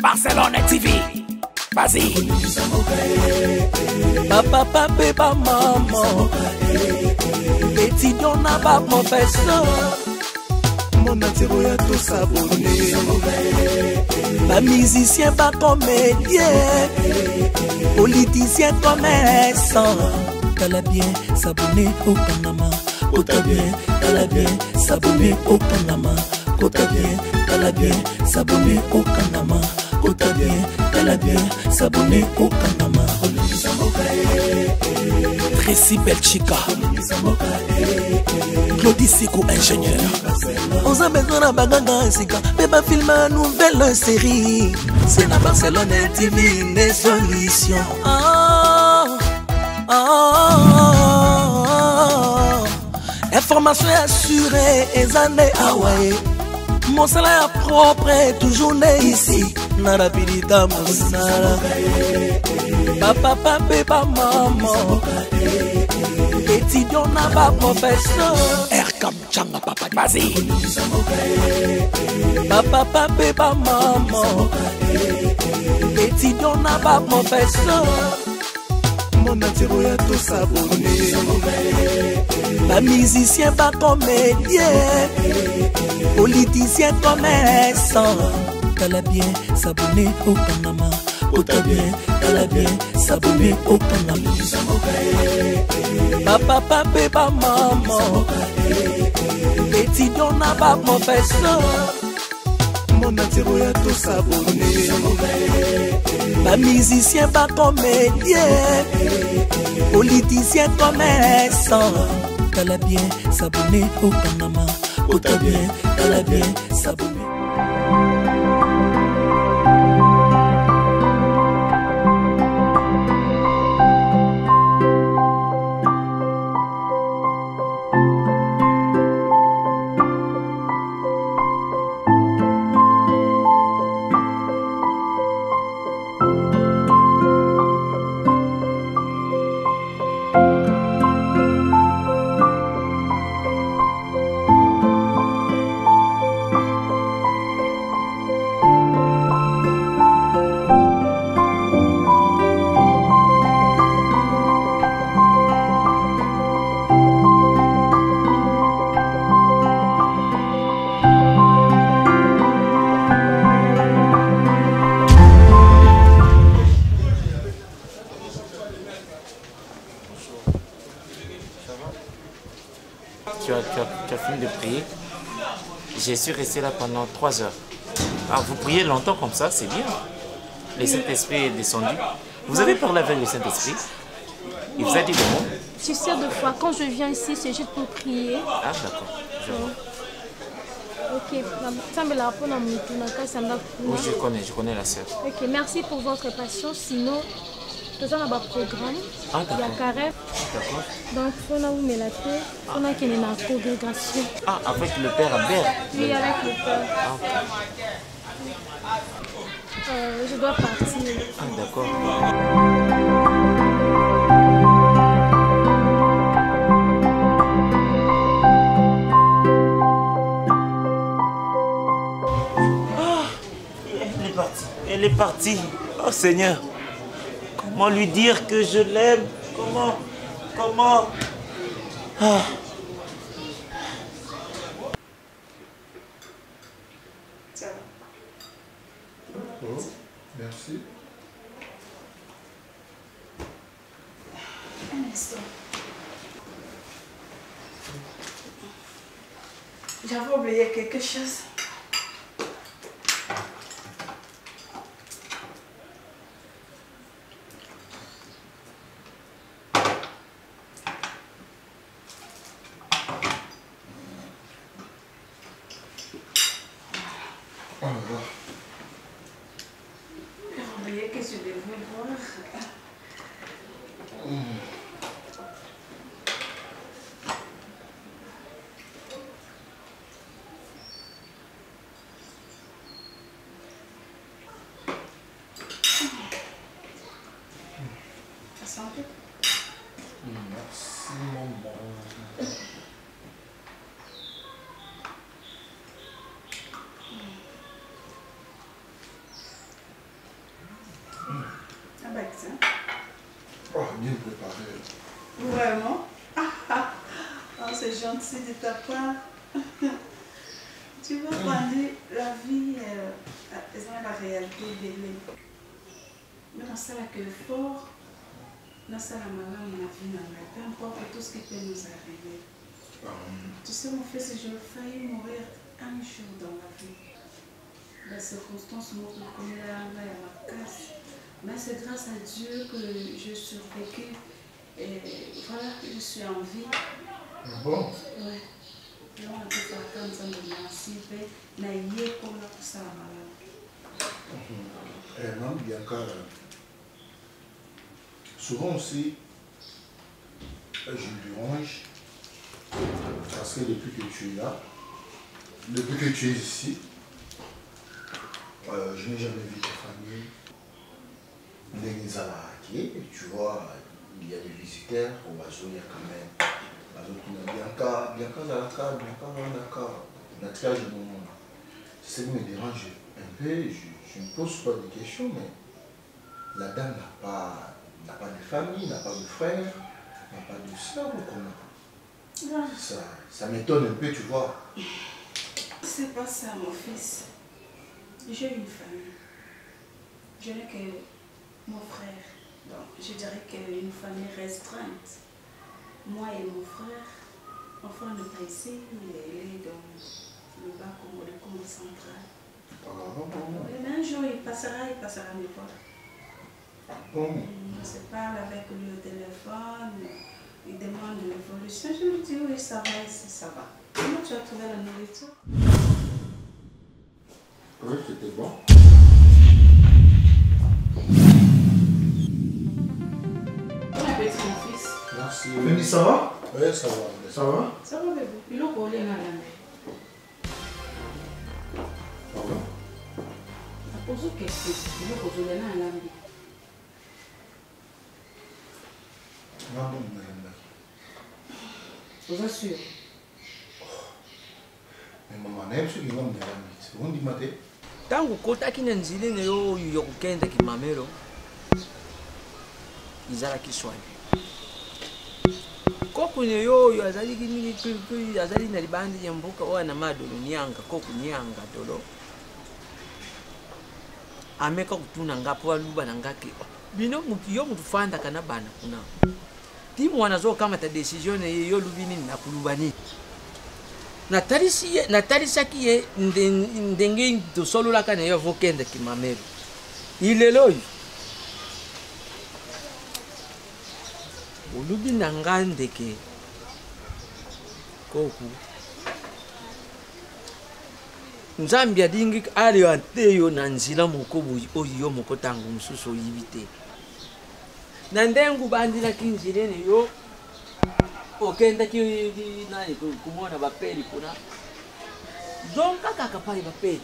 Barcelone TV. Vas-y. Papa, papa, maman. Étudiant n'a pas professeur. Mon atiro ya tout s'abonner. Pas musicien, pas comédien. Politicien, commerçant. T'as bien s'abonner au Panama. Kota bien, t'as bien s'abonner au Panama. Kota bien, t'as bien s'abonner au Panama. Kota bien, t'as bien s'abonner au Panama. Tracy Belchica, Claudie Sikou, ingénieur. On a besoin d'un bagage Sika, mais pas filmer une nouvelle série. C'est la Barcelone TV, une solution. Information assurée, et années Hawaii. Mon salaire propre est toujours né ici. Narapidita Moussala. Papa, papa, maman. Étudiant n'a pas professeur. Erkam Changa, papa, vas-y. Papa, papa, maman. Étudiant n'a pas professeur. Mon atiro ya tout s'abonner. Pas musicien, pas comédien. Politicien, commerçant. T'as bien s'abonner au Panama. Kota bien, t'as bien s'abonner au Panama. Papa, papa, maman. Étudiant n'a pas professeur. Mon atiro ya tout s'abonner. Pas musicien, pas comédien. Politicien, commerçant. T'as bien s'abonner au Panama. Kota bien, t'as bien s'abonner. Tu as fini de prier. J'ai su rester là pendant 3 heures. Alors vous priez longtemps comme ça, c'est bien. Le Saint-Esprit est descendu. Vous avez parlé avec le Saint-Esprit? Il vous a dit le mot? Tu sais, deux fois, quand je viens ici, c'est juste pour prier. Ah d'accord, je vois. Ok, ça me l'a rappelé dans mon tournage. Oui, je connais la sœur. Ok, merci pour votre patience. Sinon, nous avons un programme. Ah il y a carré. D'accord. Donc, il faut nous mettre la on a qu'il y a une congrégation. Ah, avec le Père Albert? Oui, avec le Père. Ah, ok. Je dois partir. Ah, d'accord. Elle est partie. Oh Seigneur. Comment lui dire que je l'aime? Comment? Ah. Oh, merci. Un instant. J'avais oublié quelque chose. Merci, maman. bien préparé. Vraiment? Oh, c'est gentil de ta part. Tu vois, Brandy, la vie est dans la réalité de l'île. Mais dans ça, que fort, dans ça, la maman, la vie, peu importe tout ce qui peut nous arriver. Tu sais, mon fils, j'ai failli mourir un jour dans la vie. Les circonstances m'ont comme là, à ma casse. Mais c'est grâce à Dieu que j'ai survécu. Et voilà, je suis en vie. Bon? Oui. Là, on a pu faire comme ça, mais il y a comme là pour ça, malade. Non, Bianca, souvent aussi, je me dérange parce que depuis que tu es là, depuis que tu es ici, je n'ai jamais vu ta famille. Tu vois, il y a des visiteurs, au bateau, il y a quand même. Bianca, ça me dérange un peu, je ne pose pas de questions, mais la dame n'a pas de famille, n'a pas de frère, n'a pas de soeur ou comment? Ça m'étonne un peu, tu vois. C'est pas ça, mon fils. J'ai une famille. Je n'ai que mon frère. Donc, je dirais qu'une famille restreinte. Moi et mon frère, n'est pas ici, il est dans le bas comme le Congo central. Mais un jour, il passera me voir. On se parle avec lui au téléphone, il demande l'évolution. Je lui dis oui, ça va ici, ça va. Comment tu as trouvé la nourriture? Oui, c'était bon. Mon fils. Merci. Denis, ça va? Oui, ça va. Ça va? Ça va, bébé. Il a collé à la main. Pardon? Pose une question. Il a collé à la main. Non, Vous assure. mais maman, même si il va me dire, on dit maté. Tangu kotaki na nzile na yo yokukenda kimamelo izala kiswali koku ne yo azali kinini azali na libandi ya mbuka wana madolo nyanga koku nyanga dolo ameka kutuna ngapo waluba na ngake bino mukiyo mutufanda kana bana kuna timu wanazo kama ta decision yo lubini na kulubani natalisa kiye ndenge tosololaka na yo vokende kimamelo ilelo oyo olubi na nga ndeke koku nzambe adingi ali ate yo na nzela moko oyo yo moko ntango mosusu oyibi te na ndengu bandilaki nzilene yo okendaki nani kumona bapeli kuna zonka kaka pale bapeli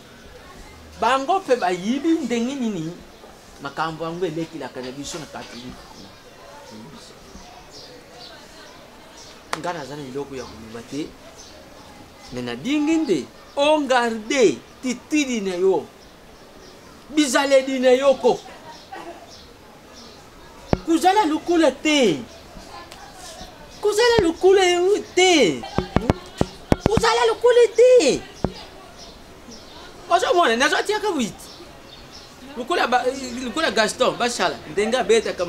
bango mpe bayibi ndenge nini makambo yango elekilaka na biso na katolike kuna nga naza na eloko ya koloba te me nadingi nde ongarde titili na yo bizaleli na yo koko kuzala lukula te kuzala lukula te kuzala lukula te ozomona nazotiaka bwiti lukula Gaston bashala ndenge abetaka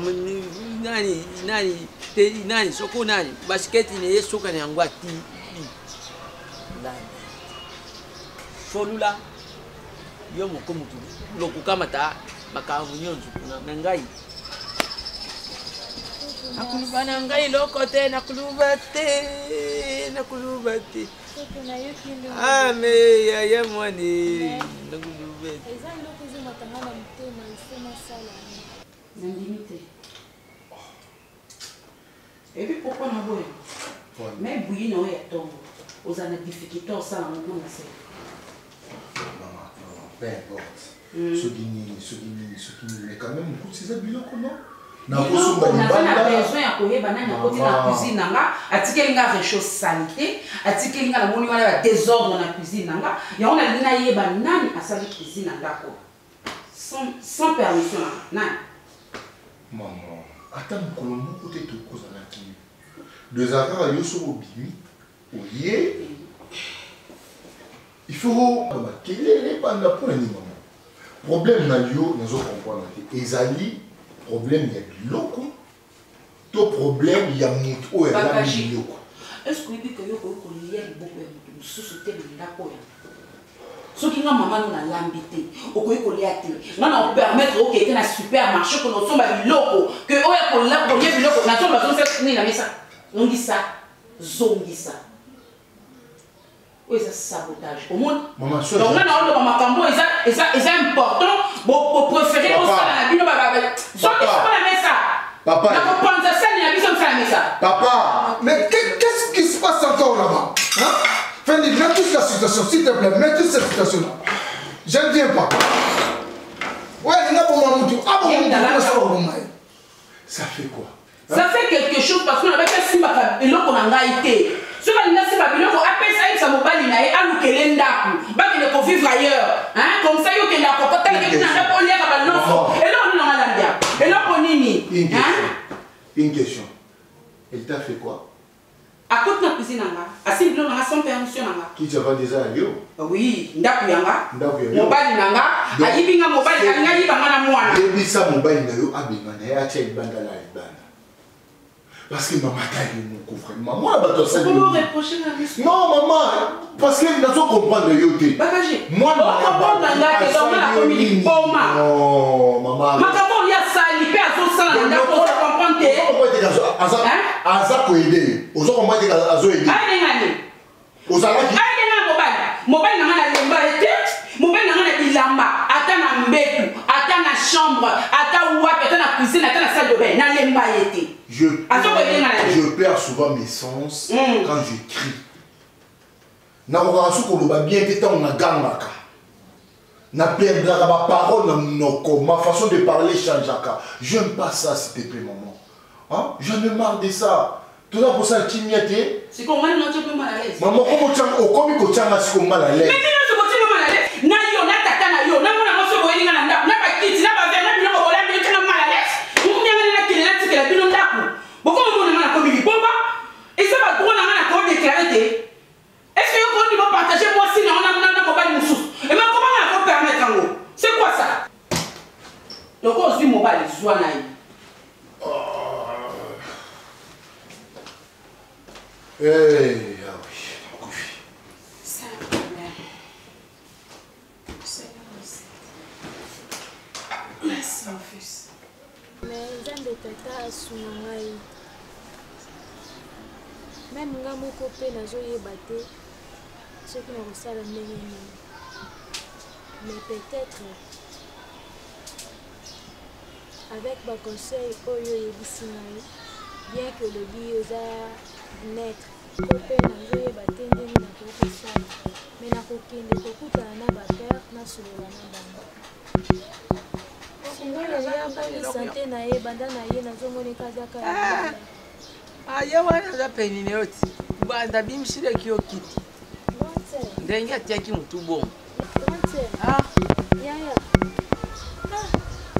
nani soko nani basiketi ne yesuka na yango ati solula yo moko mutu lokukamata makambo nyonso kuna na ngai nakuluba na ngai loko te nakuluba te ame yaya mwani nakuluba Et puis pourquoi n'a pas même bouillie non est tombe aux années difficultés ça on a c'est maman peu importe ce qui mais quand même c'est ça bilo comment na besoin ya koyeba nani akoti na cuisine nanga atikeli nga réchauffe salité atikeli nga na moni wana ba désordre na cuisine nanga ya on a na yeba nani asali cuisine nanga ko sans permission nani maman Attends, Colombo, côté tout cause à la qui. Deux accords, ils sont au bimi. Oye. Il faut. Quel est le problème? Problème, nous comprenons. Ezali, problème, il y a du loco. Tout problème, il y a moutou et là, il y a loco. Est-ce que vous dites que vous avez beaucoup de sous-soutés de l'Apoya? Ce qui n'a maman nous a l'ambité, au quoi il y a été. Nous on permettre au qu'il y ait un supermarché que nous sommes à l'oco, que au y a pour la première loco, nous sommes à faire ni la mesa. On dit ça, zongi ça. Oui, c'est sabotage. Au monde. Maman, donc là, on a ma cambo, c'est important. Pour préférer au salon la bino baba. Zongi ça la mesa. Papa. La compensation ni la bino ça la mesa. Papa, mais qu'est-ce qui se passe encore là-bas? Hein? Fendi, mets toute la situation, s'il te plaît, mets toute cette situation-là. Je ne viens pas. Ouais, il y a pour moi, ça fait quoi? Ça fait quelque chose parce qu'on avait fait Simba et l'autre on a été. Ce qu'on a Simba, il faut appeler ça, il s'est mobile, il a un look il faut vivre ailleurs. Comme ça, il y a un cocotte, il y a un peu de l'enfant. Et là, on est en Malandia. Et là, on est une question. Elle t'a fait quoi? À côté de la cuisine, à Simba, on a son permission. Qui t'a pas déjà allé? Oui, Ndakuyanga. Mobile nanga. Ayibinga mobile, Ayibinga mwana mwana. Débisa mobile nayo abengana ya check bandala ibana. Parce que maman t'a dit mon coffre. Maman va te faire. Comment reprocher la mission? Non maman, parce que nous devons comprendre le yoté. Bagagé. Moi on comprend nanga que dans la commune Poma. Non maman. Makabo ya sali pe azo sala nanga pour comprendre que. Aza ko aider. Ozo comment dire azo aider. Aïe ngani. Ozala ki. Aïe ngani mobile. Mobile nanga na lemba ete. Mobile nanga na bilamba. Ata na mbeku, ata na chambre, ata wapi, ata na cuisine, ata na salle de bain, na lemba ete. Je perds souvent mes sens quand je crie. Ma façon de parler change. Je n'aime pas ça, s'il te plaît, maman. Hein? J'en ai marre de ça. Tout ça pour ça, tu m'y étais. C'est comment on est mal à l'aise. Maman, comment tu es mal à l'aise? Mais tu es mal à l'aise. Na yo, na tata na yo, na mona moso boyi na ndap, na ba kiti, na ba ver, na bino bola, bino tu es mal à l'aise. Vous m'y avez na kile na tikela bino ndaku. Pourquoi on est mal à communiquer? Bomba. Et ça va trop na na ko déclarer. Est-ce que vous pouvez partager moi si on a pas de moussous? Et mais comment on va permettre en haut? C'est quoi ça? Donc on suit mobile, soit naïf. Ah oui. C'est un problème. C'est merci mon fils. Mais Nzambe tata asunga ngai. Même nga moko pe nazoyeba te soki nakosala ndenge nini. Mais peut-être avec ma conseil oyo yebisi ngai, bien que le bi eza naître kope nazoyeba te ndenge nakokosala, mais nakokende kokutana na bapere nasolola na bango. Sikoyo yabani sante na ye banda na ye nazomoneka azaka ya ye wana aza penine oti banda bimshireki yo kiti ndenge atiaki mutu bongo yaya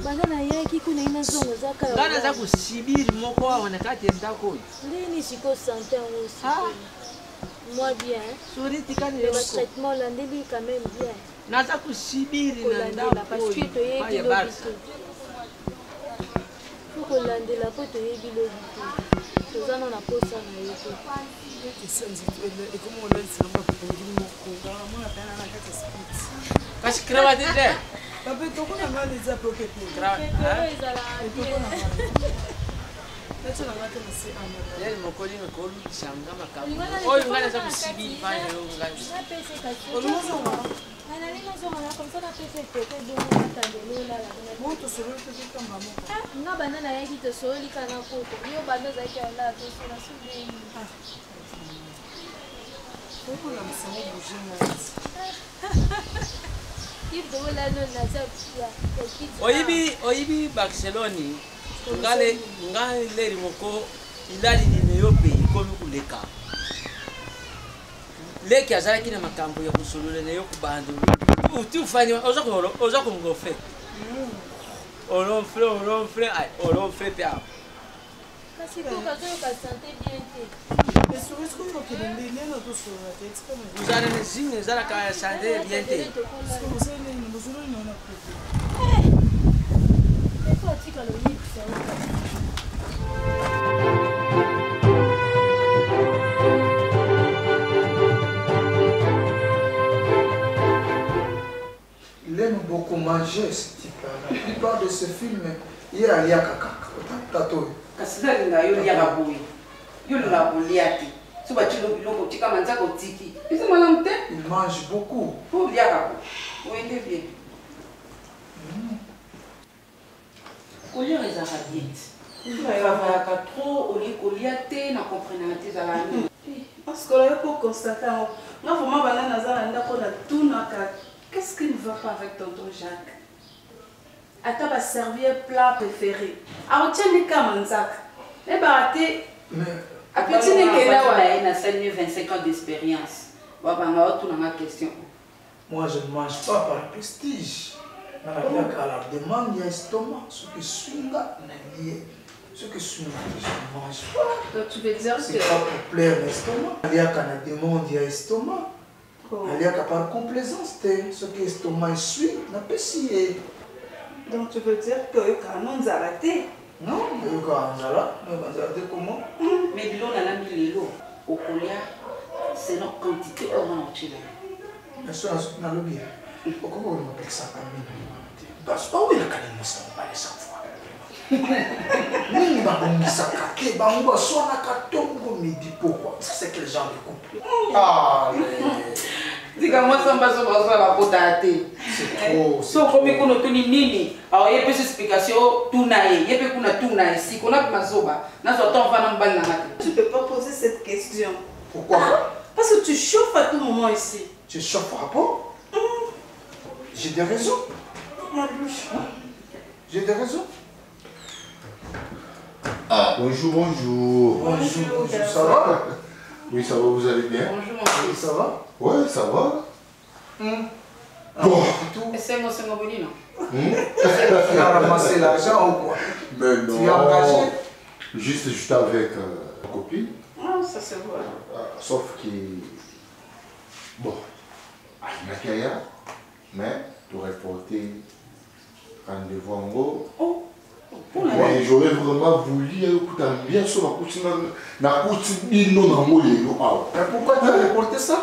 banda na ye kikuna ina zongo zaka ya ngana za kusibiri moko wa wana kati ndako oyo ndeni siko santé aussi moi bien suriti kani le traitement là ndeli quand même bien naza kusibiri na ndako parce que to ye ki lobito faut que landela po to ye bilobito tozana na posa na ye to kasi krava tete Papa, tu connais mal les approches pour krava yeye mokoli mekolu shanga makambo oyo ngana za kusibiri pale yo ngana nga banda nayaki tosololi kaka poto yo banda ozalaki ala tosola subeni oyibi Barcelone ngai leri moko ilali lino yo pe ikomi kuleka leki azalaki na makambo ya kosolola na yo kubanda uti ufani oza komgofe olomfre pe awa kasi tokazoyoka sante bien te ozala na zine ezalaka sante bien te efo otikala oyebisa Il aime beaucoup manger ce type-là. La plupart de ces films, il y a kaka. Kasi nalinga yo liaka boye yo linga kolia te so batilo biloko tika manzaka otiki eza malamu te. Il mange beaucoup. Po liaka bo oyende bien kolia ezalaka bien oyavayaka trop olie kolia te na comprenaka te ezala nini parce que là pour constater nga vraiment bana naza na ndako na tunaka qu'est-ce qui ne va pas avec tonton Jacques. Ata va servir plat préféré. Alors tiens les kamanzak. Et bah té a petit que là ouais na 25 ans d'expérience. Va banga tout na ma question. Moi je ne mange pas par prestige. Na la demande il y a estomac, ce que swinga na lié. Ce que swinga je ne mange pas. Donc tu veux dire c'est pas pour plaire l'estomac. Il y a quand on demande il y a estomac. Il y a par complaisance ce que l'estomac suit n'a pas si. Donc tu veux dire que quand on a raté? Non, quand on a raté comment? Mais bilo na la milelo au colia c'est notre quantité au entier. Mais ça na le bien. Pourquoi on appelle ça comme parce que on est quand même ça pas les chaque fois. Ni ba on saka ke ba on ba so na katongo midi pourquoi? C'est quel genre de couple? Ah Diga-moi ça va se passer la potate. C'est trop. So comme qu'on tuni nini. Alors il y a plus explication tout naé. Il y a peu qu'on a tout naé. Si qu'on a mazoba, na so ton va na mbal na ngati. Tu peux pas poser cette question. Pourquoi? Parce que tu chauffes à tout moment ici. Tu chauffes par rapport? J'ai des raisons. Ma bouche. J'ai des raisons. Ah, bonjour, bonjour. Bonjour, ça va? Oui, ça va, vous allez bien? Bonjour mon fils. Ça va? Ouais, ça va. Bon. C'est mon bonino. Tu as ramassé l'argent ou quoi? Mais non. Tu es engagé? Juste avec ma copine. Ah, ça se voit. Sauf que... Bon, il n'y a qu'à rien, mais tu aurais porté rendez-vous en gros. Oh. Mais j'aurais vraiment voulu écouter bien sur la couture. Mais pourquoi tu as reporté ça?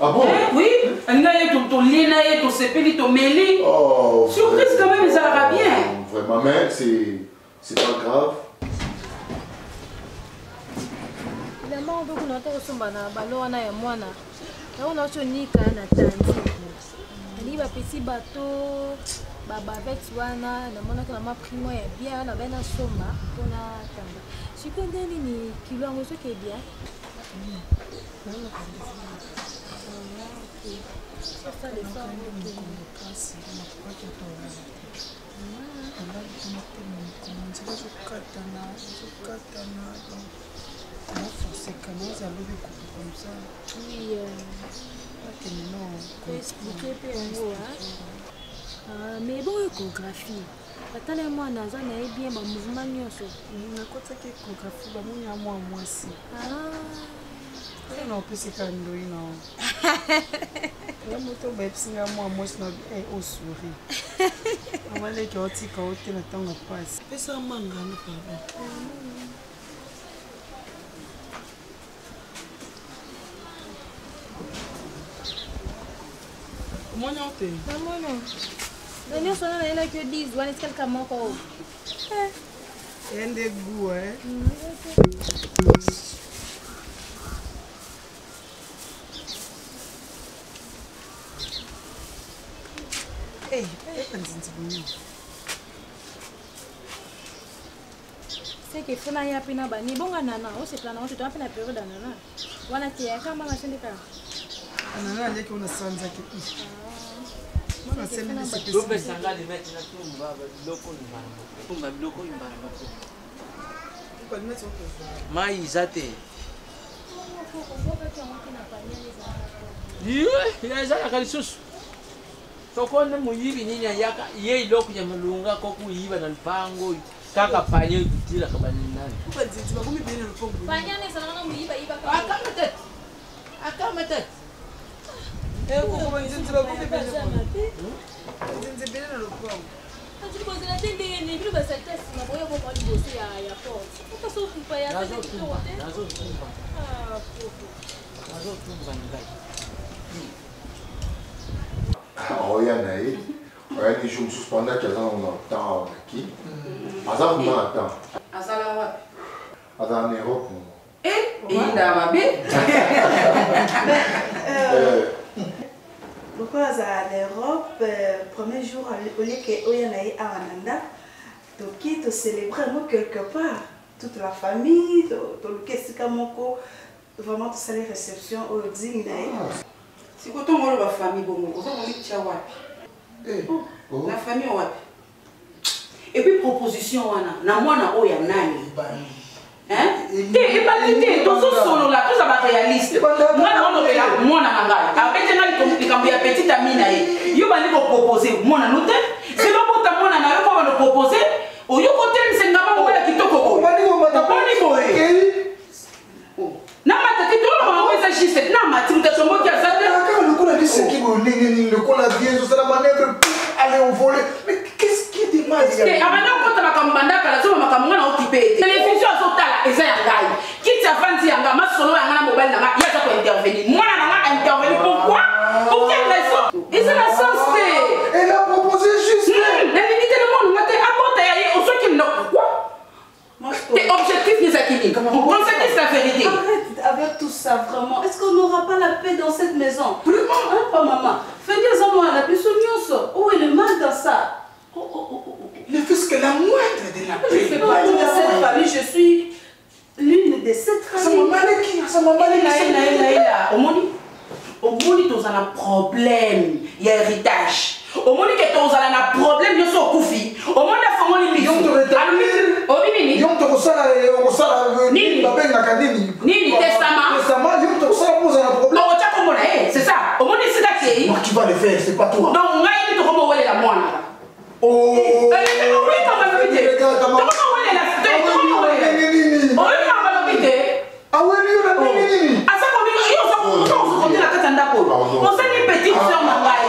Ah bon? Oui, surprise quand même, ça va bien. Vraiment, mais c'est pas grave. Finalement, on va on a petit bateau. Baba avec wana na mona que ma primo est bien na bena soma pona tamba siko ndeni ni kilo yango so ke bien ça les femmes mais bon, échographie. Attendez-moi, on a bien mon mouvement. On a échographie, on a moi aussi. Ah, non, plus c'est quand même non. La moto bepsinga moi au souris. On va les gâter quand on a temps à passer. Et ça manga le papa. Comment on fait? non. Daniel sona na ela que diz, o anis quelqu'un manco. É de goût, hein? Ei, é para dizer c'est que fona ya pina bani bonga nana, o se plana, o se toa pina période nana. Wana tia kama na sendika. Nana ndio kuna sanza kipi. mai zate ezalaka lisusu sokone moyibi nini ayaka ye iloko ya malunga kokuyiba na lupango Kaka panye utila kabani nani. Pourquoi tu vas combien bien le pont? Panya ne sana na muiba iba ka. Akametet. Akametet. Eh, comment tu vas combien bien le pont? Tu bien le pont. Tu poses la tête des ni plus basa test na boyo ko kwa bosser ya port. Pourquoi ça tu pas ya tête de côté? Nazo tumba. Ah, popo. Nazo tumba ngai. Oyanae. Oyani je me suspendais qu'elles ont temps qui. Azar on a temps. Azala wapi? Azar en Europe. Eh, inda mabe. Pourquoi à l'Europe, premier jour, au lieu que Oyanae à Wananda, tu te célébrer quelque part. Toute la famille, tu le vraiment tu sais réception au dîner. Si quand on voit la famille, bon, on va dire wapi. La famille wapi. Et puis proposition wana, na mwana oya nani. Hein? Et pas l'idée, tout ça solo là, tout ça va réaliste. Mwana on là, mwana ngai. Avec ngai comme ya petite amie na ye. Yo ba ni ko proposer mwana note. C'est pas pour ta mwana na yo ko ba proposer. O yo ko tem sengama mo ya kitoko ko. Ba ni ko mata ba ni ko na mata kitoko ma weza juste na mati mtasombo kia zate. Quand le coup a dit ce qui le coup a bien sur la manœuvre aller au volet. Mais qu'est-ce qui est mal? Et avant qu'on t'a makambanda kala so makamwana occupé. Télévision azotala eza ya ngai. Kiti avanti yanga masolo yanga na mobile nanga ya za ko intervenir. Mwana nanga intervenir pourquoi? Pour quelle raison? Et c'est la sens de. Elle a proposé juste. La limite de monde ngate apporte ya au qui non quoi? Tes objectifs les acquis. On sait la vérité. Arrête avec tout ça vraiment. Est-ce qu'on n'aura pas la paix dans cette maison? Vraiment, hein, pas maman. Fais des hommes à la paix. Où est le mal dans ça? Ne fais-ce que la moindre de la paix. Je fais partie de cette famille. Je suis l'une de cette famille. Ça m'a mal au moni tous un problème, il y a héritage. Au moni que tous un problème, il y a koufi. Au moni la famille li. Au bini. Yom to sala ni babenga kanini. Ni testament. Testament yom to sala pose un problème. Non, tu as comme c'est ça. Au moni c'est d'accord. Moi qui va le faire, c'est pas toi. Non, moi il te comme ouais la moine. Oh. Oui, comment le vite. Comment ouais la tête. Comment ouais. Oh, comment le vite. Ah ouais, lui on a nini. Ah ça comme il on se la tête ndako. On sait une petite sœur mangai.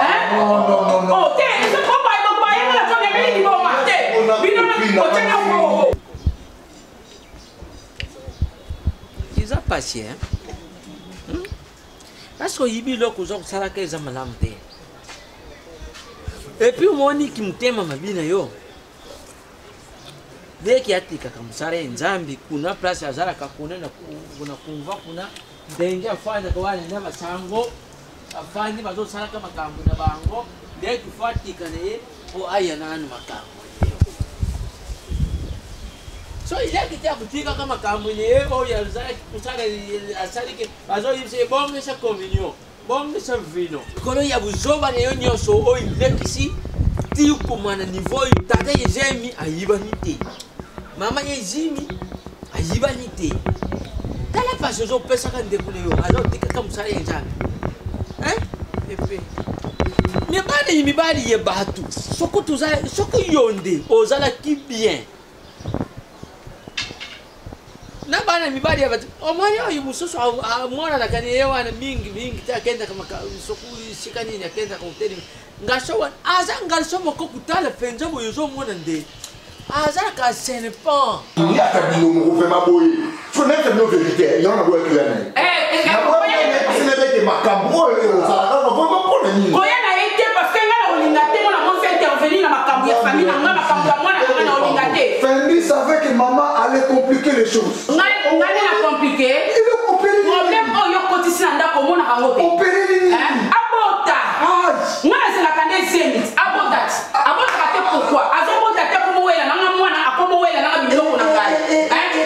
Hein? Non. Oh, t'es c'est trop pas donc pas la femme est bon marché. Bino Ils ont passé parce que yibi loko zo sala ke za malamte. Et puis moni ki mutema mabina yo. Deki atika kamsare nzambi kuna place azara kakuna na kuna kumva kuna denga afanya kwa wale na basango afanye bazo sala kama kambu na bango deki fatika ne o aya nanu makambo. So il y a qui t'a kutika kama kambu ne o ya zara kusala asali ke bazo yibse bonge sa communion bonge sa vino kono ya buzoba ne yo nyoso o ilekisi ti kumana niveau tata yezemi ayiba nite. Maman yezimi ayiba nite. Tala pas zo pesa kan dekule yo alors tika comme ça les gens. Hein? Et puis mais bali yimi bali ye batu. Soko tuza soko yonde ozala ki bien. Na bana mi bali yabatu. O mwana yo mususu mwana na kaniyewa na mingi takenda kama soko shikani na kenda kwa hoteli. Ngashawan azanga somo ko kutala penza bo yozo mwana nde. Azaka ce n'est pas. Il y a ta bino mo fait ma boy. Tu n'es pas no vérité. Il y en a boy qui est. Ce n'est pas des macambo ça va pas ni. Koya na été parce que ngala olingate mona mo fait intervenir na makambo ya famille na makambo ya mwana na olingate. Fendi savait que maman allait compliquer les choses. Ngani na compliqué. Il veut compliquer. Problème o yo kotisi na ndako mona hango pe. Abota. Ngala c'est la kande zenit. Abota. Abota kate pourquoi? Azobota te comme wela na mwana akomo wela na biloko na ngai.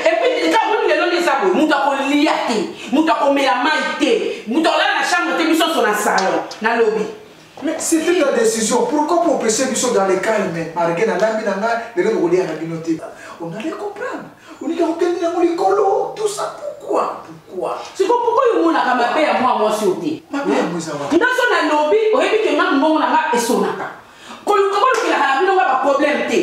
Et puis quand vous le donnez ça muta ko liate, muta ko mela maite, muta la chambre te biso sur la salon na lobby. Mais c'était ta décision. Pourquoi pour passer biso dans les calmes? Marguerite na lambi na ngai, les gens vont dire na binoté. On allait comprendre. On dit aucun na molikolo, tout ça pourquoi? C'est pourquoi yo mona ka mabe ya moi sauté. Mabe ya moi ça va. Ndaso na lobby, oyebi ke ngam mbongo na nga esonaka. Koluka la bino ba problème te.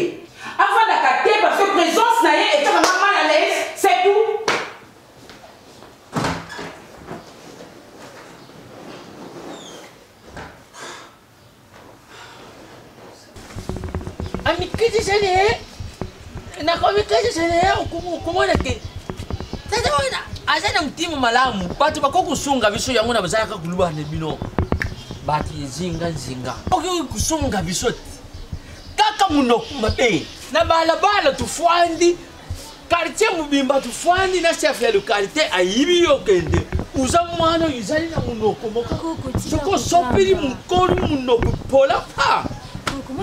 amikitishane nakomikitishane ukumona ke tata wana azana mtima malamu batu bakokusunga biso yango na bazaka kulubana bino bati zinga okukusunga biso kaka munoko mabe na balabala tufwandi quartier mubimba tufwandi na chef ya localité ayibi yokende uza mwana yizali na munoko moko soko sopiri mukolu munoko pola pa comment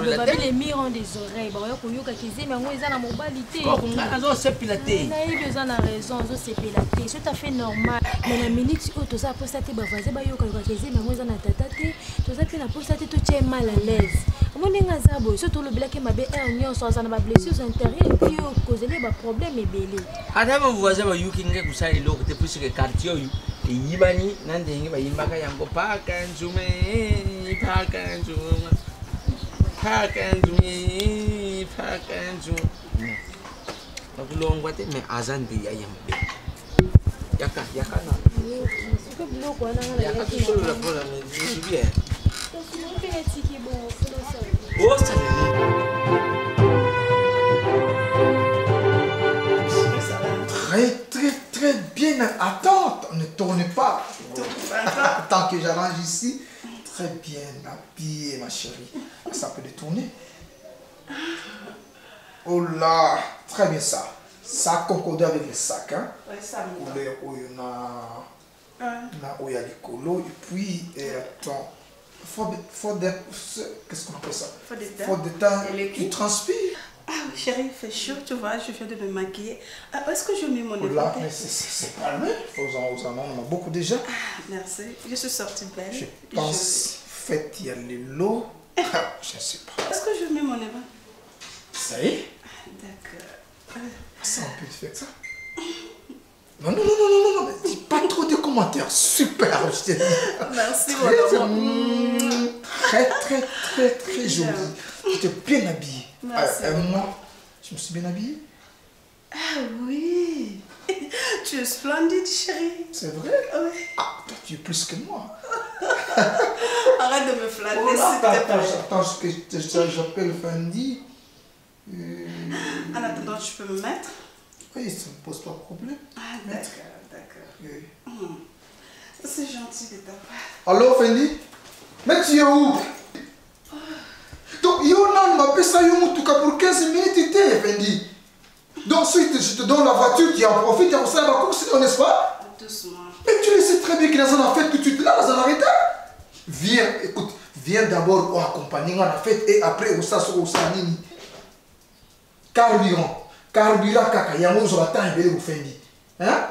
vous avez les murs ont des oreilles bah ko yoka kizeme ngo eza na mobilité ko ngana zo sepilaté na ils ont raison zo sepilaté c'est tout à fait normal mais la minute où tout ça postaté ba voisin ba yoka kizeme ngo eza na tataté tout ça pe na postaté tout est mal à l'aise moninga zabo surtout le black mabe union sans na ba blessures intérieures puis causer ba problème ebele ata ba voisin ba yuki nge kusali loko te puisque quartier yu yibani nandenge ba yimbaka yango paka njume Pakanju. Pakulongwa te me azandi ya yambe. Yaka na. Siko bloko wana ngala yaka solo la pola me bien. Oh ça Très bien. Attends, ne tournez pas. Tant que j'arrange ici. Très bien habillée, ma chérie. Ça peut détourner. Oh là, très bien ça. Ça concorde avec le sac. Hein? Oui, ça me va. Il y a les colos. Et puis, attends. Qu'est-ce qu'on appelle ça? Faut de temps. Tu transpires. Ah oui, chérie, il fait chaud, tu vois, je viens de me maquiller. Ah, est-ce que je mets mon écoute? Là, mais c'est calme. On en a beaucoup déjà. Ah, merci. Je suis sortie belle. Je pense, faites, il y a les lots. Je ne sais pas. Est-ce que je mets mon écoute? Ça y est? D'accord. Ça, on peut faire ça. Non, dis pas trop de commentaires. Super, je te dis. Merci, mon amour. Très joli. Tu t'es bien habillée. Merci. Moi, je me suis bien habillée. Ah oui. Tu es splendide, chérie. C'est vrai? Oui. Ah, toi, tu es plus que moi. Arrête de me flatter, Oh là, s'il te plaît. attends, ce que j'appelle Fendi. En attendant, tu peux me mettre? Oui, ça ne me pose pas de problème. Ah, d'accord. Oui. C'est gentil de ta part. Allô, Fendi? Mais tu es où? Donc, on m'a fait ça pour 15 minutes, Fendi. Donc, si je te donne la voiture, tu en profites, tu en sais, n'est-ce pas? Doucement. Mais tu le sais très bien qu'il y a dans la fête tout de suite là, dans la arrêté. Viens, écoute, viens d'abord accompagner dans la fête et après au Sanini. Carburant, kaka, yango zolata et vous fendi. Hein?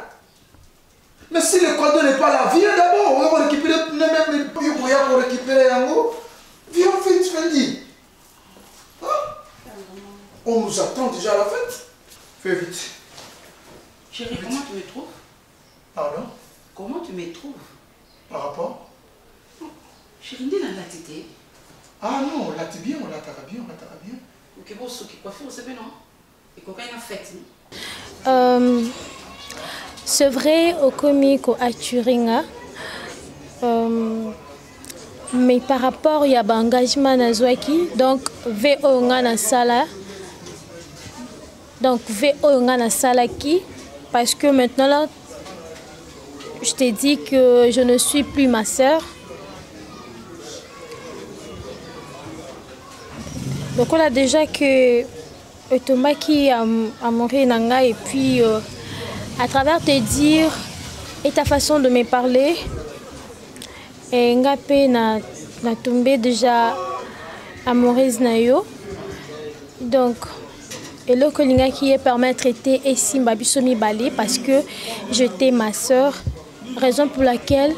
Mais si le cadeau n'est pas là, viens d'abord, on va récupérer même pour récupérer yango. Viens, fendi. Hein? On nous attend déjà à la fête. Fais vite. Chérie, comment tu me trouves? Pardon? Comment tu me trouves? Par rapport? Chérie, on l'a tité. Ah non, on l'a bien, on l'a bien. Ok, bon, ce qui coiffe, on sait bien, non? Et quoi qu'il y a fait, c'est vrai, au comique, à Turinga. Mais par rapport, il y a un engagement à Zouaki, donc VO na sala. Donc VO na sala qui, parce que maintenant là, je t'ai dit que je ne suis plus ma sœur. Donc on a déjà que Thomas qui a montré Nanga et puis à travers te dire et ta façon de me parler, et Ngapé n'a tombé déjà amoureuse Nayo. Donc et le Kolinga qui est permis de traiter et Simba Bisomi Balé parce que j'étais ma soeur, raison pour laquelle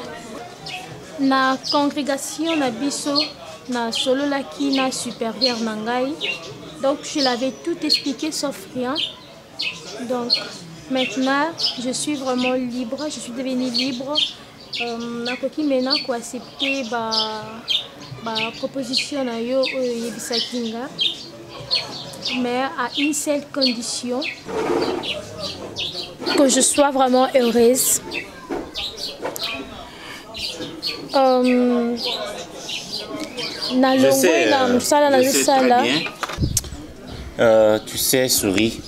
la congrégation na biso na solo la qui na supérieur nangai. Donc je l'avais tout expliqué sauf rien. Donc maintenant je suis vraiment libre, je suis devenue libre. Na koki maintenant ko accepter ba proposition na yo yebisakinga. Mais à une seule condition, que je sois vraiment heureuse. Je sais très bien. Tu sais, Souris,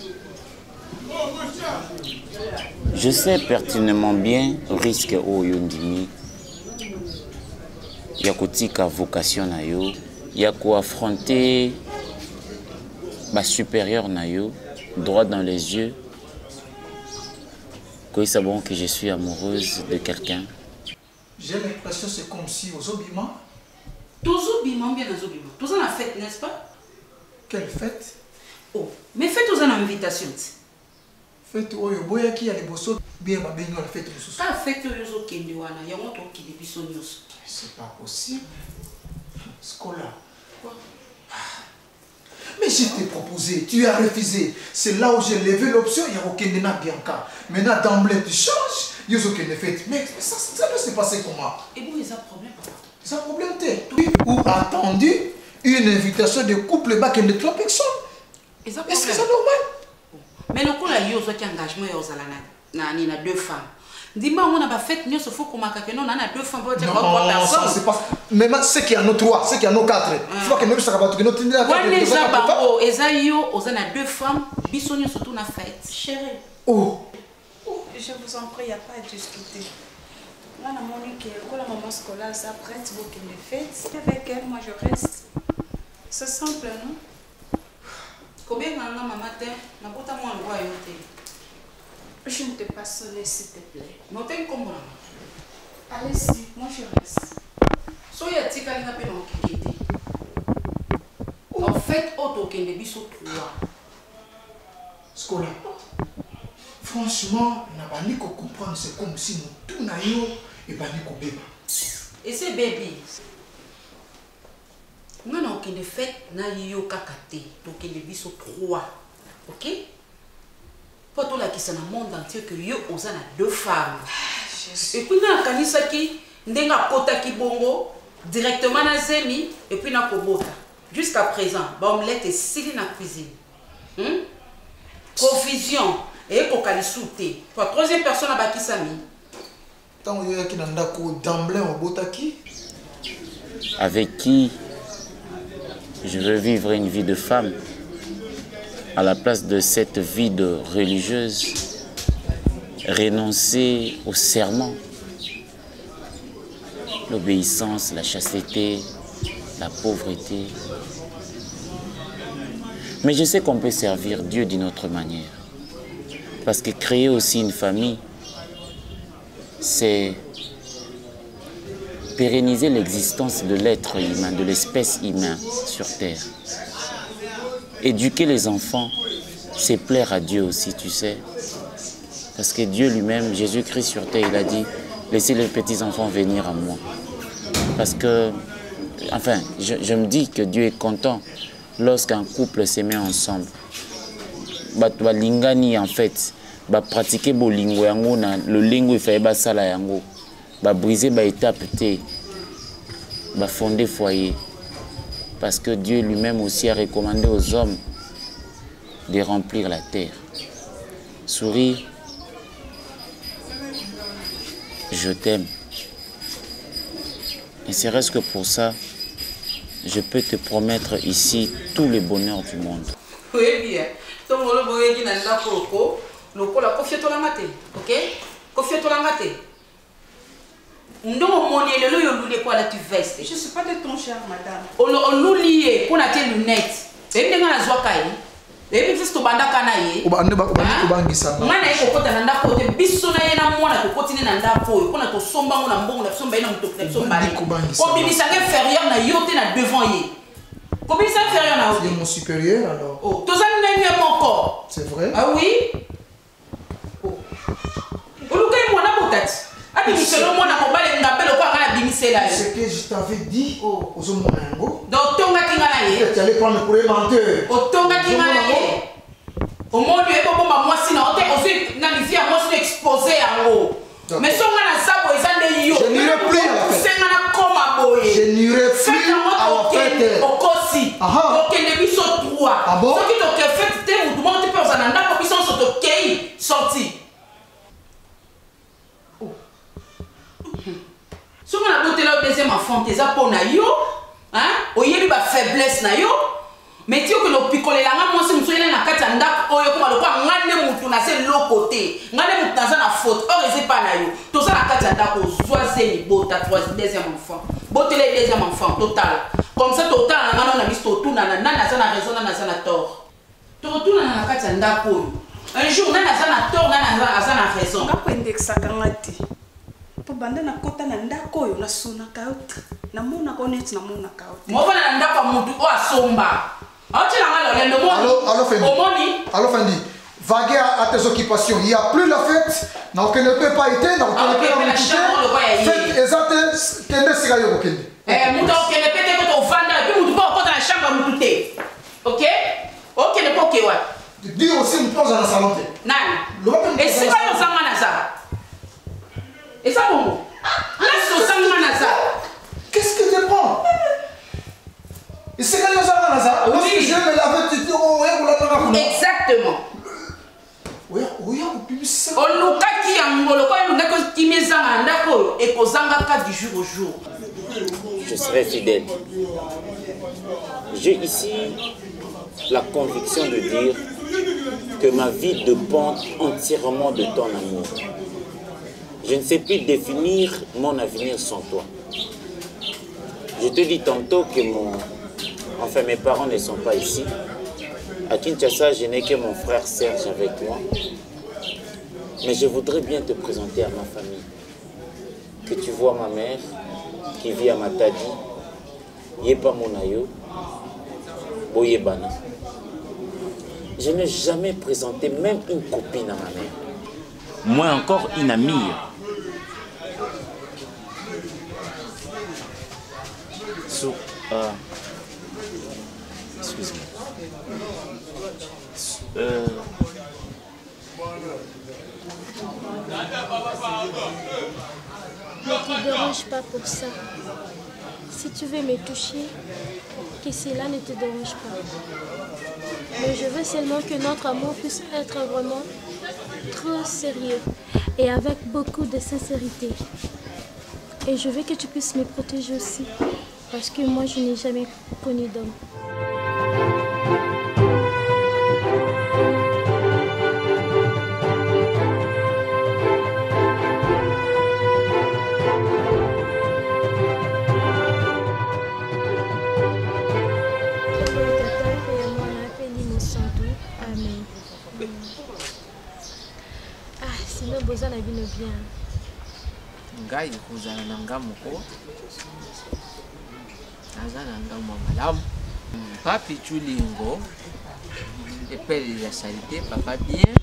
je sais pertinemment bien le risque au Yondimi. Il y a une vocation, il y a quoi affronter ma supérieur, droit dans les yeux. Que c'est bon que je suis amoureuse de quelqu'un. J'ai l'impression que c'est comme si aux Obima. Tous Obima, bien aux Obima. Tous en la fête, n'est-ce pas? Quelle fête? Oh, mais faites aux en invitation. Fête où il y a qui a les bossos bien ma baignoire la fête aussi. Ah, fête aux autres qui ne wana, ya moto qui depuis son news. C'est pas possible. Scola. Quoi? Mais je t'ai proposé, tu as refusé. C'est là où j'ai levé l'option, il y a aucun déna Bianca. Maintenant d'emblée tu changes, il y a aucun effet. Mais ça doit se passer comment? Et vous, il y a un problème, papa? C'est un problème, ou attendu une invitation de couple bas qui ne trois personnes. Est-ce que c'est normal? Mais le coup là, il y a un engagement il y a deux femmes. Dis-moi, on a pas fait mieux, il faut qu'on m'a non, on a deux femmes. Non, ça c'est pas. Mais c'est qu'il y a nos trois, c'est qu'il y a nos quatre. Il faut que nous sachions que notre on a deux femmes, bisogno surtout na fête. Chérie. Oh. Je vous en prie, il n'y a pas à discuter. Là, la Monique, quand la maman scolaire s'apprête, vous qui me faites, avec elle, moi je reste. C'est simple, non? Combien de maman t'es? Ma pote à moi, on voit je ne t'ai pas sonné, s'il te plaît. Notez comment? Allez-y, moi je reste. Soyez tika li na pe na okikete. En fait, auto kende biso 3. Scola. Franchement, n'a pas ni comprendre, c'est comme si nous tout naïo et pas ni bébé. Et c'est bébé. Nous n'avons aucune fête na yo kakate, donc kende biso 3. OK? Pour tout la qui dans le monde entier que yo osa na 2 femmes. Et puis na kanisa ki ndenga kota ki bongo directement na zemi et puis na kobota. Jusqu'à présent, omelette et sili na cuisine. Provision et kokali souté. Pour troisième personne à bakisami. Tant yo ki na ndako d'emblée au botaki. Avec qui je veux vivre une vie de femme. À la place de cette vie de religieuse, renoncer au serment, l'obéissance, la chasteté, la pauvreté. Mais je sais qu'on peut servir Dieu d'une autre manière. Parce que créer aussi une famille, c'est pérenniser l'existence de l'être humain, de l'espèce humaine sur Terre. Éduquer les enfants, c'est plaire à Dieu aussi, tu sais. Parce que Dieu lui-même, Jésus-Christ sur terre, il a dit, laissez les petits-enfants venir à moi. Parce que, enfin, je me dis que Dieu est content lorsqu'un couple se met ensemble. Lingani, en fait, pratiquer le lingo, le lingo, il fait sala yango. Briser étape, fonder foyer. Parce que Dieu lui-même aussi a recommandé aux hommes de remplir la terre. Souris, je t'aime. Et serait-ce que pour ça, je peux te promettre ici tout le bonheur du monde. Oui, bien. Donc, non, mon est le lieu de quoi tu vestes. Je ne suis pas de ton cher, madame. On nous lié pour tes lunettes. Et puis, on a zoakaï. Et puis, c'est au banda kanaï. On a un côté nanda côté. Bissona yena mwana to continue nanda po. On a to somba on a mbongo na somba yena mutokle somba. Ko bimisa ke inférieur na yote na devant yé. Ko bimisa inférieur na yote. C'est mon supérieur alors. Oh, to ça n'est pas mon corps. C'est vrai? Ah oui. Oh. Olukai mwana botati. Ce que je t'avais dit aux hommes donc tonga tingala tu allais prendre pour les menteurs. O tonga tingala au monde est pas moi si non aussi na vie à moi suis exposé en haut. Mais songa na sabo ezande yo. Je n'irai plus à la fête. Je n'irai plus à la fête. Au kosi. Donc il est biso 3. Ah bon? Ce qui te fait te vous demande pas ça na ko biso so to kei sorti. Si on a monté le deuxième enfant, tu as pour na yo, hein? Ou y a eu la faiblesse na yo, Mais tu que le picolé là, moi si je suis na kati ndako oyo ko maloko ngane mutu na se l'autre côté. Ngane mutu na faute. Or c'est pas na yo. To ça na kati ndako zoisé ni bota deuxième enfant. Bote le deuxième enfant total. Comme ça total na ngana na biso tout na na raison na tort. To tout na kati ndako oyo. Un jour na tort na raison. Ngako indexa kangati. Po banda na kota na ndako oyo na sona kaoti. Na mona koneti na mona kaoti. Mo bana na ndako mutu o asomba. Alors Fendi, vaguer à tes occupations. Il n'y a plus la fête. Donc elle ne peut pas éteindre. Donc elle ne peut pas fête exacte. Kende sera yo kende. Muto kende pete ko to vanda et puis muto pas dans la chambre muto té. OK? OK ne pas OK ouais. Dis aussi une pause dans la salon. Nani? Et si pas yo sanga na ça. Et ça bon. Laisse yo sanga na ça. Qu'est-ce que tu prends? Et c'est quand nous avons ça. Lorsque je me lave, tu dis, oh, ouais, vous l'avez. Exactement. Oui, c'est on nous kaki angolo quand nous n'avons pas mis ça en d'accord et qu'on s'engage du jour au jour. Je serai fidèle. J'ai ici la conviction de dire que ma vie dépend entièrement de ton amour. Je ne sais plus définir mon avenir sans toi. Je te dis tantôt que mes parents ne sont pas ici. À Kinshasa, je n'ai que mon frère Serge avec moi. Mais je voudrais bien te présenter à ma famille. Que tu vois ma mère qui vit à Matadi, Yepa Monayo, Boyebana. Je n'ai jamais présenté même une copine à ma mère. Moins encore une amie. Excuse-moi. Ne te dérange pas pour ça. Si tu veux me toucher, que cela ne te dérange pas. Mais je veux seulement que notre amour puisse être vraiment trop sérieux et avec beaucoup de sincérité. Et je veux que tu puisses me protéger aussi, parce que moi je n'ai jamais connu d'homme. Sinon, besoin de vie bien. Ngai kuzana na ngamoko. Azana ngamo malamu. Papi Chulingo. Epele ya salite papa bien.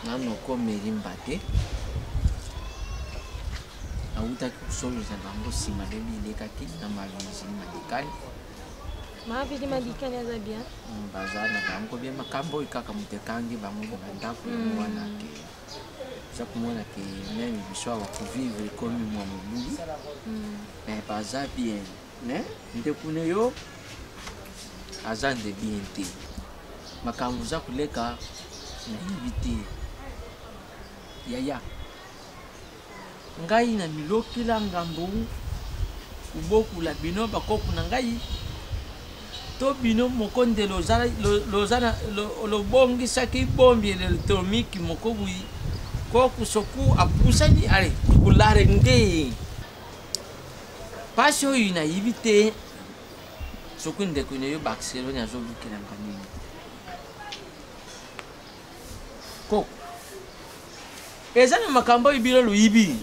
Nano ko merimbate. Auta kusoluza bango sima beli lekaki na malinzi madikali. Mavili madikali aza bien. Bazana bango bien makambo ikaka mutekangi bango bandako mwana ke. Ça pour moi que même histoire va vivre comme moi mobulu. Mais pas ça bien, né? Ndekune yo azande bien te. Makambo za kuleka na invité. Yaya. Ngai na milokila ngambo uboku la bino bakoku na ngai. To bino mokonde lozana lo bongi saki bombi electronique mokobui ko kusoku apusani ale kulare nge pasio ina yibite sokunde kune yo Barcelone azo bukela ngani ko ezana makambo ibilo luibi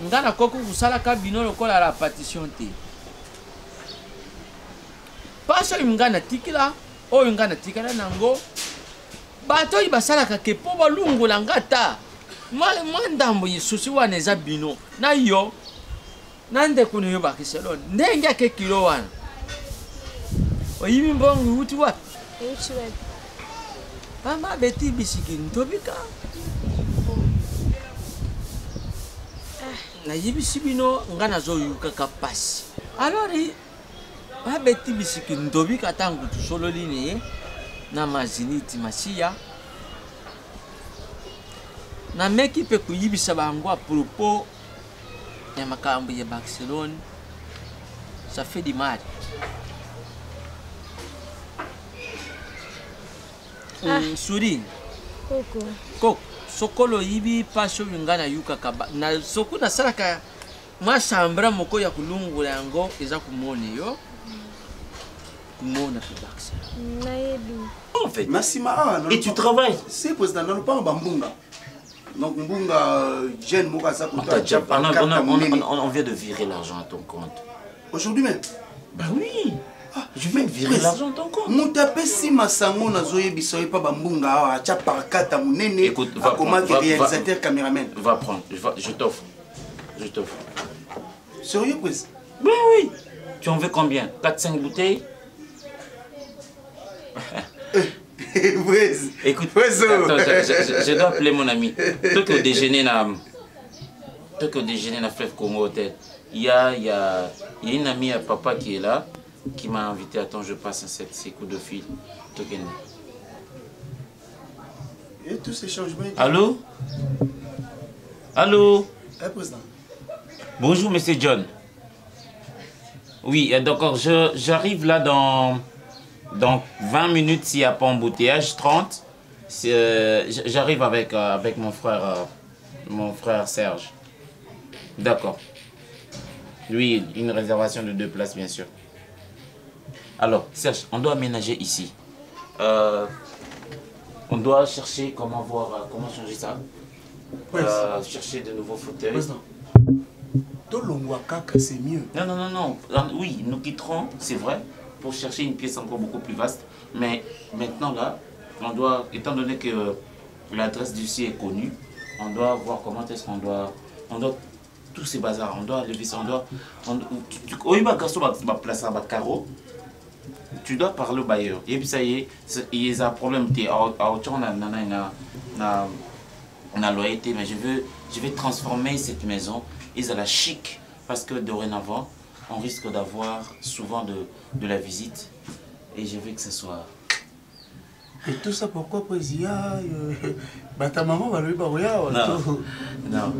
ngana koko kusala ka bino lokola la partition te pasio ngana tikila o ngana tikala nango bato ibasalaka ke po balungola ngata mandambo yisusi wana eza bino na yo nande kuno yo Barcelone ndenge ake kilo wana oyibi mbongo uti wapi mama beti bisiki ntobika na yibisi bino ngana zo yuka kapasi alors beti bisiki ntobika tangu tusolo line na maziniti masia na meki pe kuyibisa bango a propos ya makambo ya Barcelone ça fait du mal. Souris. Coco. Coco. Sokolo yibi pasho ngana yuka kaba. Na soku na salaka. Ma chambra moko ya kulungu yango eza kumone yo. Kumona production. Naebi. En fait. Massima. Et tu travailles? C'est président, non pas en Bambunga. Donc Mbunga jeune Mokasa On vient de virer l'argent à ton compte. Aujourd'hui même? Bah oui. Je viens de virer l'argent à ton compte. Moutapé si Massango na zoye bisoye pas Bambunga a tcha parkata munene. Écoute, va comment réalisateur caméraman. Va prendre, je t'offre. Je t'offre. Sérieux président? Ben oui. Tu en veux combien? 4-5 bouteilles? Écoute, attends, je dois appeler mon ami. Toi que au déjeuner na Fleuve Congo Hotel, il y a une amie à papa qui est là, qui m'a invité. Attends, je passe ces coups de fil. Et tous ces changements. Allô? Allô? Président. Bonjour, monsieur John. Oui, d'accord, j'arrive là dans 20 minutes s'il n'y a pas embouteillage, 30. J'arrive avec mon frère Serge. D'accord. Oui, une réservation de 2 places, bien sûr. Alors, Serge, on doit aménager ici. On doit chercher comment changer ça. Chercher de nouveaux fauteuils. C'est mieux. Non. Oui, nous quitterons, c'est vrai, pour chercher une pièce encore beaucoup plus vaste. Mais maintenant, là, on doit, étant donné que l'adresse d'ici est connue, on doit voir comment est-ce qu'on doit... tous ces bazars, on doit lever ça, tu dois parler au bailleur. Et puis ça y est, il y a un problème. On a loyauté, mais je vais transformer cette maison à la chic, parce que dorénavant, on risque d'avoir souvent de la visite. Et je veux que ce soit... Et tout ça pourquoi, président? Ta maman va lui parler. Non.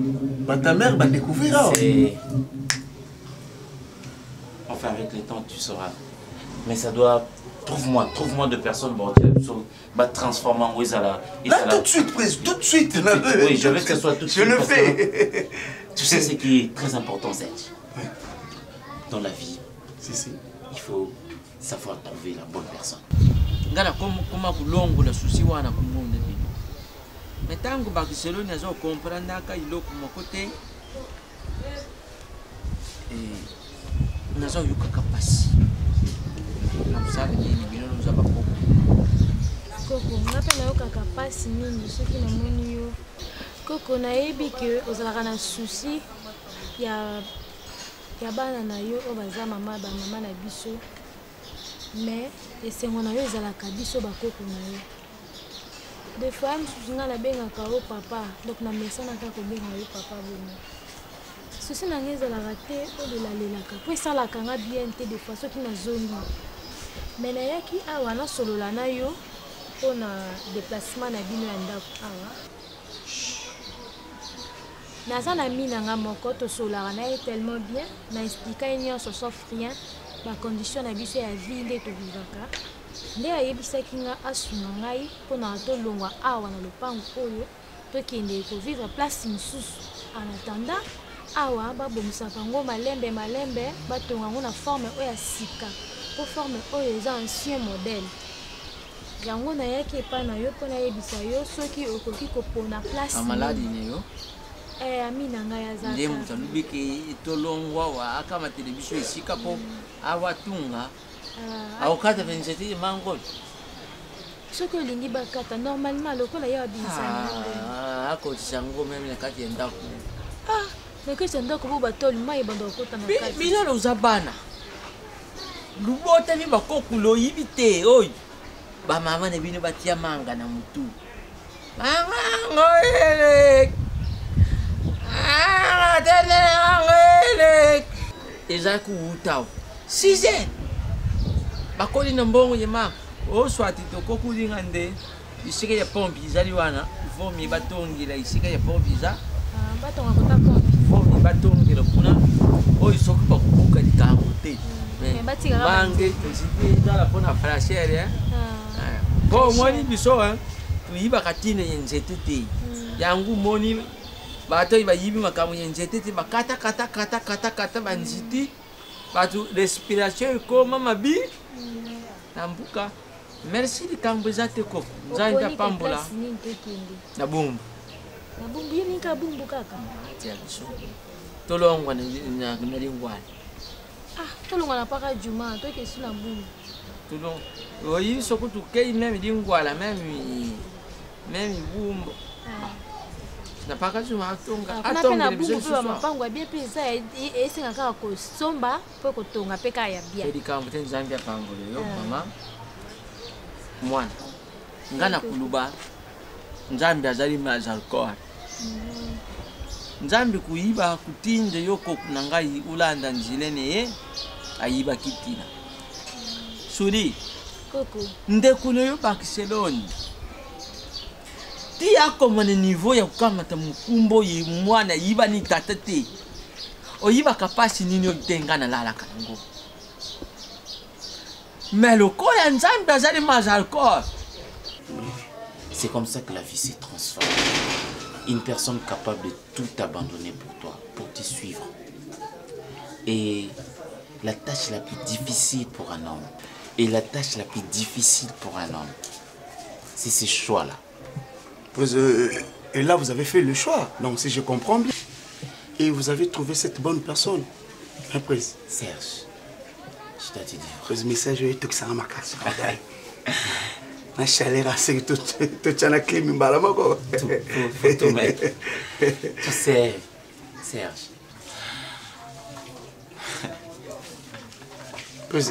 Ta mère va découvrir. Enfin, avec le temps, tu sauras. Mais ça doit... Trouve-moi 2 personnes pour transformer en Wizala. Tout de suite, président, tout de suite. Oui, je veux que ce soit tout de suite. Je le fais. Tu sais ce qui est très important, Serge. Dans la vie, il faut savoir trouver la bonne personne. Ngala koma kulongo la susi wana kumune bino. Metango bakiselo nyazo comprendre ka iloko mokote. Nazo yuka kapasi. Namsale ni bino luza bakoko. Koko ngapela yoka kapasi nini soki na moni yo. Koko nayebi ke ozalaka na susi ya bana na yo o baza mama na biso. Mais esengo na yo ezalaka biso bakoko na yo. Des fois msusu nga nabengaka yo papa, donc na mesana kaka kobenga yo papa bongo. Susi na nga ezalaka te odelalelaka po esalaka nga bien te des fois soki nazongi. Mais nayaki awa nasolola na yo mpona déplacement na bino ya ndako awa. Naza na mi na nga moko tosolaka na ye tellement bien, na explika ye nyonso sauf rien. La condition na biso ya vie nde tobivaka nde ayebisaki nga asunga ngai mpona tolongwa awa na lopango oyo tokende kovivre place mosusu en attendant awa babomisaka ngo malembe batonga ngo na forme oyo ya sika po forme oyo eza ancien modèle yango nayaki epai na yo mpo nayebisa yo soki okoki kopona place amaladi ne yo ami na ngai azaka nde moto alobiki tolongwa wa akama televizio esika po awatunga aokata veniseti mangolo soki olingi bakata normalement lokola ye abimisana akotisa ngo meme na kati ya ndako na kati ya ndako bo batoli mai ebanda kokota na kati bizala oza bana lubotami bakokula oyibi te oyo bamama na bino batia manga na mutu eza kuwutawo 6 bakoli na mbongo ye mama oswati tokokulinga nde isika ya pompi izali wana vomi batongela isika ya pompi iza batonga kota pompi vomi batongela kuna oyo soki bakubuka likambo te. Mange nzite ezala mpona frachere. Po omoni biso toyibaka ntina ya nzete te. Yango moni bato bayibi makambo ya nzete te bakata banziti bato respiration ekoma mabi na mbuka. Merci likambo eza te koko nzambe apambola na bumbu yini ka bumbu kaka tia biso tolongwa na lingwana tolongwa na paka juma toke sula bumbu tolong oyi soko tukei même lingwana même bumbu na paka juma atonga biso pe mapango bien pe ça esenga kaka kosomba po kotonga pe kaya bien likambo te nzambe apambola yo mama mwana ngana kuluba nzambe azali mazalkor nzambe kuyiba kutinde yoko na ngai ulanda nzilene ye ayiba kitina suri koko ndekuno yo Barcelone ti akomane niveau ya kukamata mukumbo ye mwana yiba ni tata te oyiba kapasi nini otenga na lala kango. Mais le corps est un corps. C'est comme ça que la vie se transforme. Une personne capable de tout abandonner pour toi, pour te suivre. Et la tâche la plus difficile pour un homme, et la tâche la plus difficile pour un homme, c'est ce choix-là. Et là, vous avez fait le choix, donc si je comprends bien. Et vous avez trouvé cette bonne personne. Après. Serge. Je dois te dire. Le message est tout ça ma casse. Na chaleur c'est tout tchana clim mbalamako. Tout mettre. Tu sais, Serge.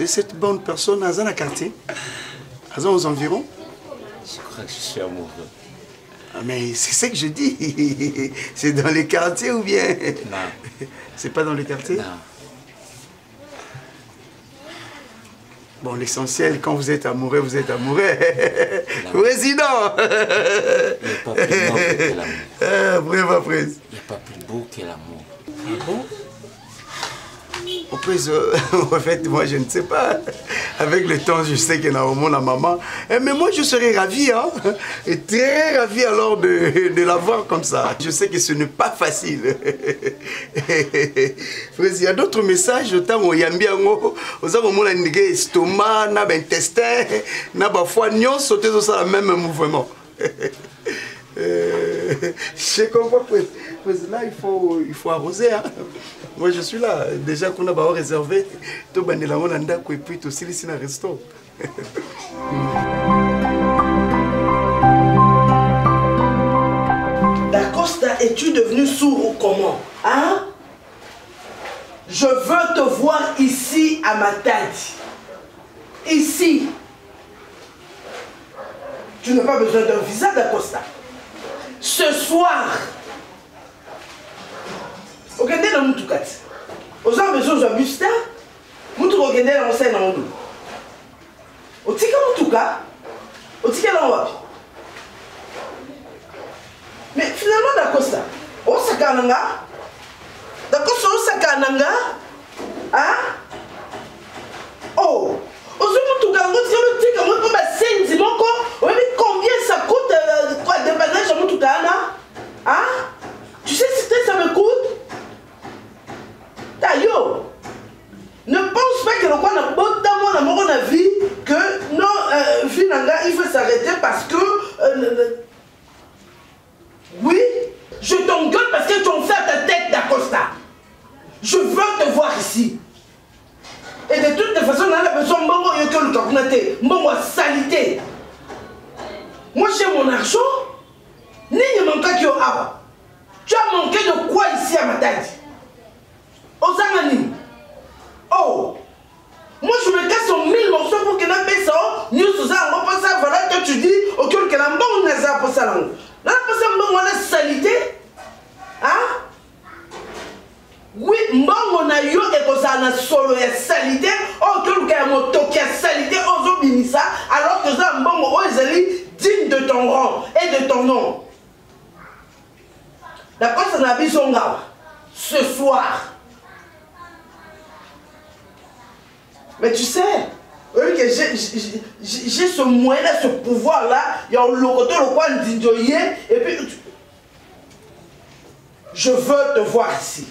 Cette bonne personne à Zana quartier, aux environs. Je crois que je suis amoureux. Mais c'est ce que je dis. C'est dans les quartiers ou bien? Non. C'est pas dans les quartiers? Non. Bon, l'essentiel, quand vous êtes amoureux, vous êtes amoureux. Président. Il n'y a pas plus noble que l'amour. Bravo, Prince. Il n'y a pas plus beau que l'amour. Ah bon? Au Prince, en fait, moi, je ne sais pas. Avec le temps, je sais qu'il y a au monde la maman. Mais moi, je serais ravi, hein. Et très ravi alors de la voir comme ça. Je sais que ce n'est pas facile. Frère, il y a d'autres messages. Autant où il y a bien, aux hommes, on a un estomac, un intestin, un foie, on saute dans le même mouvement. Je comprends, là, il faut arroser. Hein. Moi, je suis là. Déjà qu'on a réservé, tout le monde a et puis aussi ici dans le resto. D'Acosta, es-tu devenu sourd ou comment? Hein? Je veux te voir ici à ma tête. Ici. Tu n'as pas besoin d'un visa, d'Acosta. Ce soir, regardez dans mon toukat. Aux gens besoin d'un busta, mon tout regardez dans mon sein dans mon dos. Au tika mon toukat, au tika dans mon. Mais finalement, d'Acosta, au sakananga, d'Acosta au sakananga, hein? Oh, au second toukat, on tient le tika, on peut ma scène, mon corps, on dit combien ça coûte, quoi, dépannage à mon toukat, hein? Tu sais si ça me coûte? Tayo, ne pense pas que le coin n'a pas d'amour dans mon avis que non, Finanga, il faut s'arrêter parce que. Oui, je t'engueule parce que tu en fais à ta tête d'Acosta. Je veux te voir ici. Et de toutes les façons, on a besoin de Mbongo Yoko le Kakunate, Mbongo salité. Moi j'ai mon argent, ni ne manque que Awa. Tu as manqué de quoi ici à ma tête? Ozangani. Oh, moi je me casse en 1000 morceaux pour que n'a pas ça. Nous sommes en repas ça, voilà que tu dis, ok, que la bonne n'a pas ça. Là, pas ça, bon, on a salité. Hein? Oui, mbongo na yo et que ça na solo ya salité. Oh, que le gars mo toki ya salité, ozo binisa, alors que ça mbongo o ezali digne de ton rang et de ton nom. D'accord, ça n'a pas ce soir. Mais tu sais, oui, que j'ai ce moyen-là, ce pouvoir-là, il y a le côté le coin d'Indioye, et puis je veux te voir ici.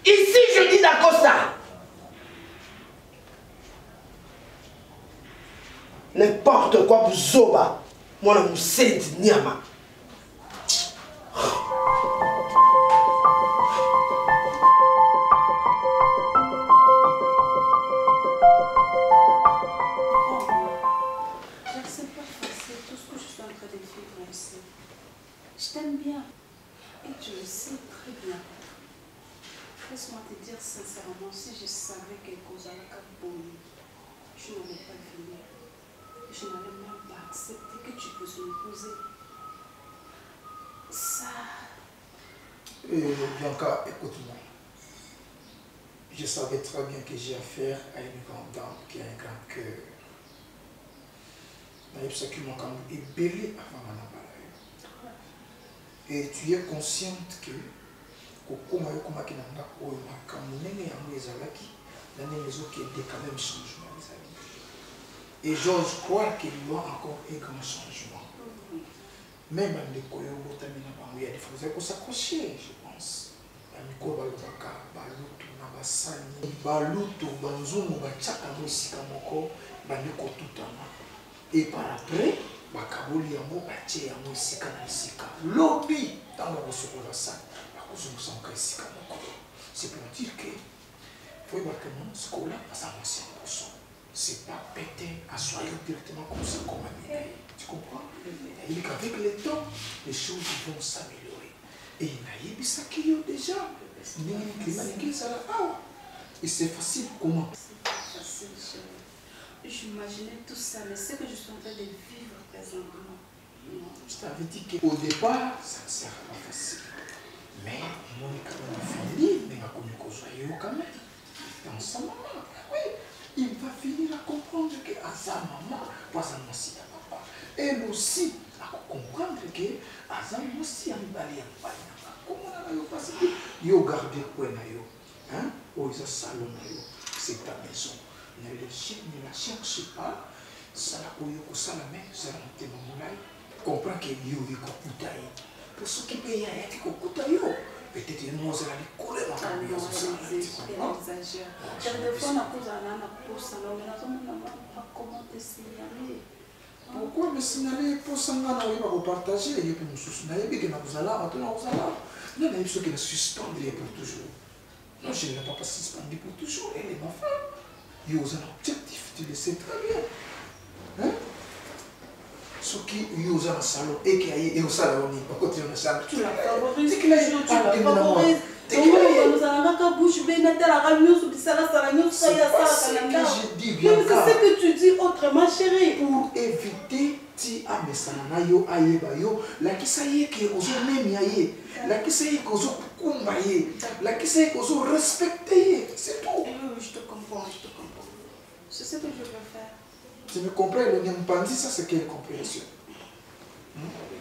Ici, je dis d'Acosta. N'importe quoi pour Zoba. Moi, je me sais Niama. J'accepte pas forcer tout ce que je suis en train de vivre ici. Je t'aime bien. Et tu le sais très bien. Laisse-moi te dire sincèrement, si je savais quelque chose à la Caponie, je n'allais pas venir. Je n'allais même pas accepter que tu puisses m'épouser. Ça... Bianca, écoute-moi. Je savais très bien que j'ai affaire à une grande dame qui a un grand cœur. Et tu es consciente que comme et j'ose croire qu'il y aura encore un grand changement. Même les il y a des choses qui s'accrocher, je pense. Et par après, bakaboli yango batie yango esika na esika lobi ntango bakosokola sani bakozongisa esika moko. C'est pour dire que faut bakemo sikola aza ancien poso. C'est pas péter à soigner directement comme ça comme un. Tu comprends? Et qu'avec le temps, les choses vont s'améliorer. Et naïbisaki yo déjà et c'est facile comment? C'est pas facile, chérie. J'imaginais tout ça, mais ce que je suis en train de vivre présentement. Je t'avais dit qu'au départ, ça ne sera pas facile. Mais mon famille, mais quand même. Dans sa maman, oui, il va finir à comprendre que à sa maman, pas à moi aussi à papa. Elle aussi, à comprendre que à sa maman aussi à m'aller à comment on a passé? Yo garder quoi na yo, hein? Oh, ils ont salon na yo, c'est ta maison. Ne la cherche pas, ça la koyo ko salame, ça la monter mon moulay. Comprends que yo yi ko kutaye. Pour ce qui paye ya ki ko kutaye yo. Peut-être nous allons les coller dans la maison. Elle exagère. Des fois, on a posé un an pour ça, mais on n'a pas comment te signaler. Pourquoi me signaler pour ça? On va repartager et puis nous soutenir. Et puis nous allons maintenant nous allons. Non, mais il faut qu'elle suspende pour toujours. Non, je ne l'ai pas suspendue pour toujours. Elle est ma femme. Il y a un objectif, tu le sais très bien. Hein? Ce qui est un salon et qui est un salon, pas côté un salon. Tu la favorises. C'est qu'il a joué, tu la favorises. C'est ce que je dis, bien. C'est ce que tu dis autrement, chérie. Pour éviter ti amesana yo ayeba yo la kisaye ke ozo memi aye la kisaye ke ozo kumba ye la kisaye ke ozo respecter, c'est tout. Je te comprends, je te comprends. C'est ce que je veux faire. Tu me comprends, le Nyampanzi, ça c'est quelle compréhension?